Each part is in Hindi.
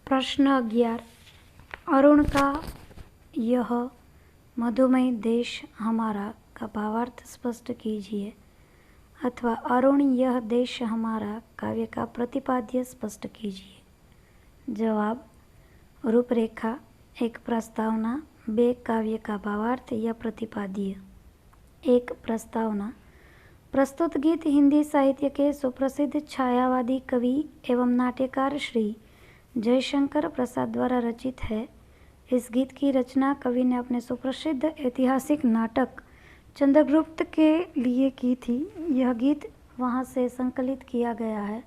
प्रश्न 11। अरुण का यह मधुमय देश हमारा का भावार्थ स्पष्ट कीजिए, अथवा अरुण यह देश हमारा काव्य का प्रतिपाद्य स्पष्ट कीजिए। जवाब। रूपरेखा। एक प्रस्तावना। बे काव्य का भावार्थ या प्रतिपाद्य। एक प्रस्तावना। प्रस्तुत गीत हिंदी साहित्य के सुप्रसिद्ध छायावादी कवि एवं नाट्यकार श्री जयशंकर प्रसाद द्वारा रचित है। इस गीत की रचना कवि ने अपने सुप्रसिद्ध ऐतिहासिक नाटक चंद्रगुप्त के लिए की थी। यह गीत वहां से संकलित किया गया है।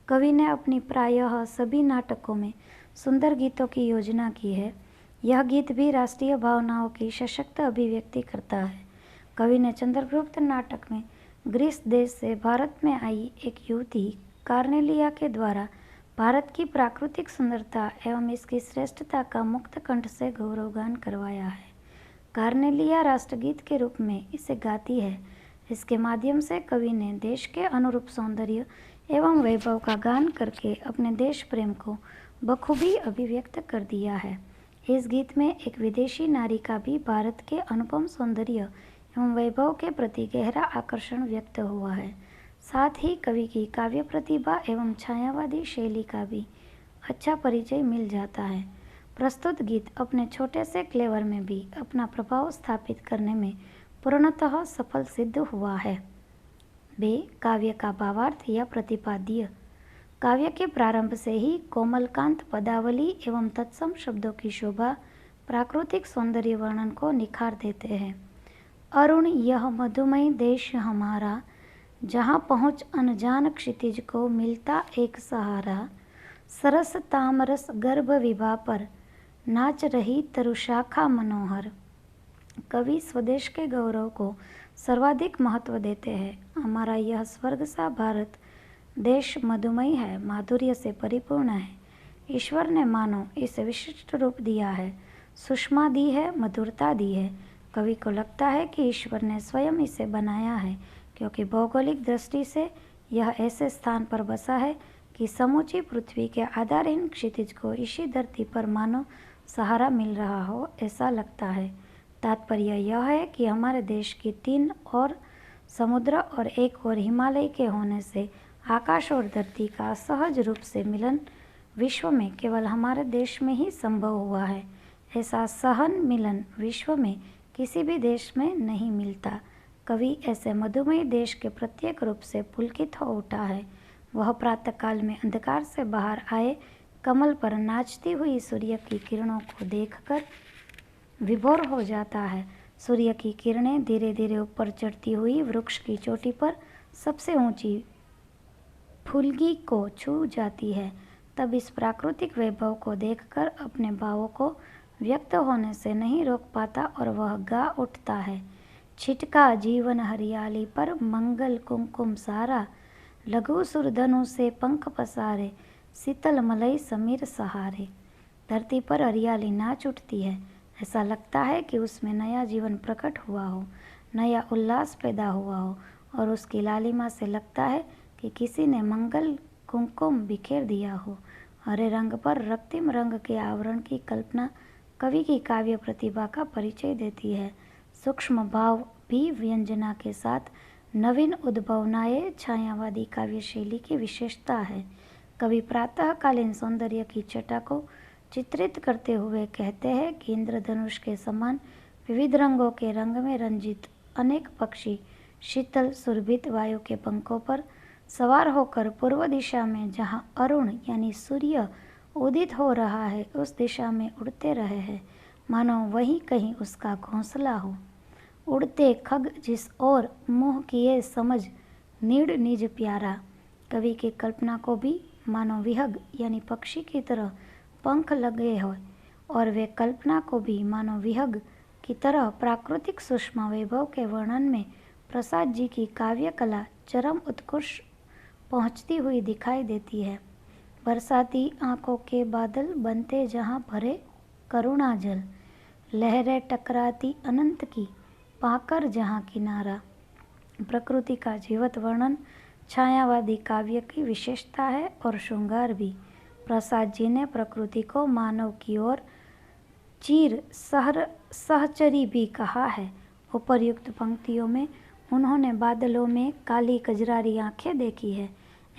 कवि ने अपनी प्रायः सभी नाटकों में सुंदर गीतों की योजना की है। यह गीत भी राष्ट्रीय भावनाओं की सशक्त अभिव्यक्ति करता है। कवि ने चंद्रगुप्त नाटक में ग्रीस देश से भारत में आई एक युवती कार्नेलिया के द्वारा भारत की प्राकृतिक सुंदरता एवं इसकी श्रेष्ठता का मुक्त कंठ से गौरवगान करवाया है। कार्नेलिया राष्ट्रगीत के रूप में इसे गाती है। इसके माध्यम से कवि ने देश के अनुरूप सौंदर्य एवं वैभव का गान करके अपने देश प्रेम को बखूबी अभिव्यक्त कर दिया है। इस गीत में एक विदेशी नारी का भी भारत के अनुपम सौंदर्य एवं वैभव के प्रति गहरा आकर्षण व्यक्त हुआ है। साथ ही कवि की काव्य प्रतिभा एवं छायावादी शैली का भी अच्छा परिचय मिल जाता है। प्रस्तुत गीत अपने छोटे से क्लेवर में भी अपना प्रभाव स्थापित करने में पूर्णतः सफल सिद्ध हुआ है। बे काव्य का भावार्थ या प्रतिपाद्य। काव्य के प्रारंभ से ही कोमलकांत पदावली एवं तत्सम शब्दों की शोभा प्राकृतिक सौंदर्य वर्णन को निखार देते हैं। अरुण यह मधुमय देश हमारा, जहाँ पहुँच अनजान क्षितिज को मिलता एक सहारा, सरस तामरस गर्भ विभा पर नाच रही तरुशाखा मनोहर। कवि स्वदेश के गौरव को सर्वाधिक महत्व देते हैं। हमारा यह स्वर्ग सा भारत देश मधुमय है, माधुर्य से परिपूर्ण है। ईश्वर ने मानो इसे विशिष्ट रूप दिया है, सुषमा दी है, मधुरता दी है। कवि को लगता है कि ईश्वर ने स्वयं इसे बनाया है, क्योंकि भौगोलिक दृष्टि से यह ऐसे स्थान पर बसा है कि समूची पृथ्वी के आधारहीन क्षितिज को इसी धरती पर मानो सहारा मिल रहा हो, ऐसा लगता है। तात्पर्य यह है कि हमारे देश की 3 और समुद्र और 1 और हिमालय के होने से आकाश और धरती का सहज रूप से मिलन विश्व में केवल हमारे देश में ही संभव हुआ है। ऐसा सहन मिलन विश्व में किसी भी देश में नहीं मिलता। कवि ऐसे मधुमय देश के प्रत्येक रूप से पुलकित हो उठा है। वह प्रातःकाल में अंधकार से बाहर आए कमल पर नाचती हुई सूर्य की किरणों को देखकर विभोर हो जाता है। सूर्य की किरणें धीरे धीरे ऊपर चढ़ती हुई वृक्ष की चोटी पर सबसे ऊंची फुलगी को छू जाती है। तब इस प्राकृतिक वैभव को देखकर अपने भावों को व्यक्त होने से नहीं रोक पाता और वह गा उठता है। छिटका जीवन हरियाली पर मंगल कुमकुम सारा, लघु सुरधनु से पंख पसारे, शीतल मलई समीर सहारे। धरती पर हरियाली नाच उठती है। ऐसा लगता है कि उसमें नया जीवन प्रकट हुआ हो, नया उल्लास पैदा हुआ हो, और उसकी लालिमा से लगता है कि किसी ने मंगल कुमकुम बिखेर दिया हो। हरे रंग पर रक्तिम रंग के आवरण की कल्पना कवि की काव्य प्रतिभा का परिचय देती है। सूक्ष्म भाव भी व्यंजना के साथ नवीन उद्भावनाएं छायावादी काव्य शैली की विशेषता है। कवि प्रातःकालीन सौंदर्य की छटा को चित्रित करते हुए कहते हैं कि इंद्रधनुष के समान विविध रंगों के रंग में रंजित अनेक पक्षी शीतल सुरभित वायु के पंखों पर सवार होकर पूर्व दिशा में जहाँ अरुण यानी सूर्य उदित हो रहा है उस दिशा में उड़ते रहे हैं, मानो वहीं कहीं उसका घोंसला हो। उड़ते खग जिस ओर मुँह किए समझ नीड़ निज प्यारा। कवि की कल्पना को भी मानो विहग यानी पक्षी की तरह पंख लगे हो, और वे कल्पना को भी मानो विहग की तरह प्राकृतिक सूक्ष्म वैभव के वर्णन में प्रसाद जी की काव्य कला चरम उत्कृष्ट पहुँचती हुई दिखाई देती है। बरसाती आंखों के बादल बनते जहाँ भरे करुणा जल, लहरें टकराती अनंत की पाकर जहाँ किनारा। प्रकृति का जीवत वर्णन छायावादी काव्य की विशेषता है और श्रृंगार भी। प्रसाद जी ने प्रकृति को मानव की ओर सहचरी भी कहा है। उपर्युक्त पंक्तियों में उन्होंने बादलों में काली कजरारी आंखें देखी है।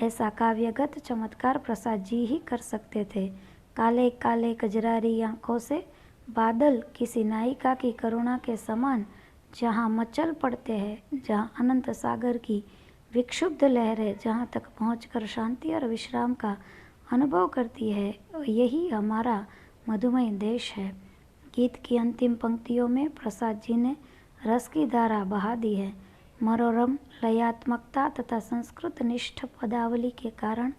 ऐसा काव्यगत चमत्कार प्रसाद जी ही कर सकते थे। काले काले कजरारी आंखों से बादल किसी नायिका की करुणा के समान जहाँ मचल पड़ते हैं, जहाँ अनंत सागर की विक्षुब्ध लहरें जहाँ तक पहुँचकर शांति और विश्राम का अनुभव करती है, यही हमारा मधुमय देश है। गीत की अंतिम पंक्तियों में प्रसाद जी ने रस की धारा बहा दी है। मनोरम लयात्मकता तथा संस्कृत निष्ठ पदावली के कारण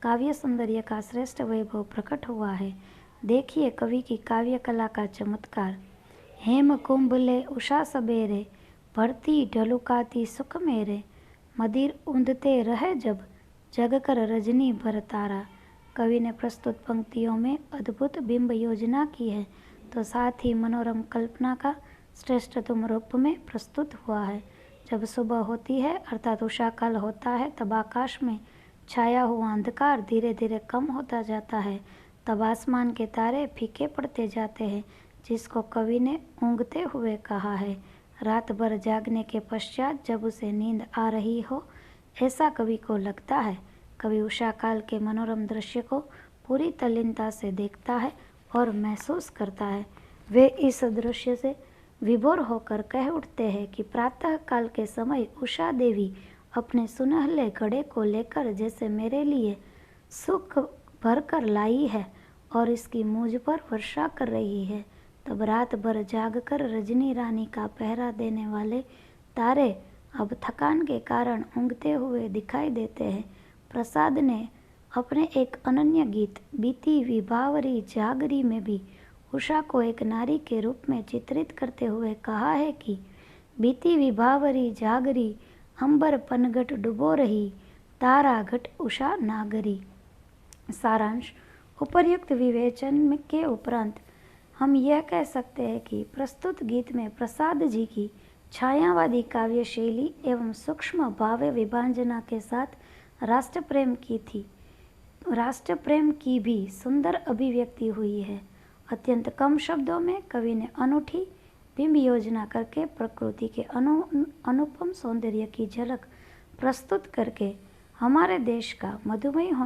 काव्य सौंदर्य का श्रेष्ठ वैभव प्रकट हुआ है। देखिए कवि की काव्य कला का चमत्कार। हेम कुंभले उषा सबेरे, भरती ढलुकाती सुख मेरे, मदिर ऊंधते रहे जब, जग कर रजनी भर तारा। कवि ने प्रस्तुत पंक्तियों में अद्भुत बिंब योजना की है, तो साथ ही मनोरम कल्पना का श्रेष्ठतम रूप में प्रस्तुत हुआ है। जब सुबह होती है अर्थात उषा काल होता है, तब आकाश में छाया हुआ अंधकार धीरे धीरे कम होता जाता है। तब आसमान के तारे फीके पड़ते जाते हैं, जिसको कवि ने ऊँघते हुए कहा है। रात भर जागने के पश्चात जब उसे नींद आ रही हो, ऐसा कवि को लगता है। कवि उषा काल के मनोरम दृश्य को पूरी तल्लीनता से देखता है और महसूस करता है। वे इस दृश्य से विभोर होकर कह उठते हैं कि प्रातः काल के समय उषा देवी अपने सुनहले घड़े को लेकर जैसे मेरे लिए सुख भर कर लाई है और इसकी मुझ पर वर्षा कर रही है। तब रात भर जागकर रजनी रानी का पहरा देने वाले तारे अब थकान के कारण ऊँघते हुए दिखाई देते हैं। प्रसाद ने अपने एक अनन्य गीत बीती विभावरी जागरी में भी उषा को एक नारी के रूप में चित्रित करते हुए कहा है कि बीती विभावरी जागरी, अंबर पनघट डुबो रही, तारा घट उषा नागरी। सारांश। उपर्युक्त विवेचन के उपरांत हम यह कह सकते हैं कि प्रस्तुत गीत में प्रसाद जी की छायावादी काव्य शैली एवं सूक्ष्म भाव विभाजना के साथ राष्ट्र प्रेम की भी सुंदर अभिव्यक्ति हुई है। अत्यंत कम शब्दों में कवि ने अनूठी बिंब योजना करके प्रकृति के अनुपम सौंदर्य की झलक प्रस्तुत करके हमारे देश का मधुमय होने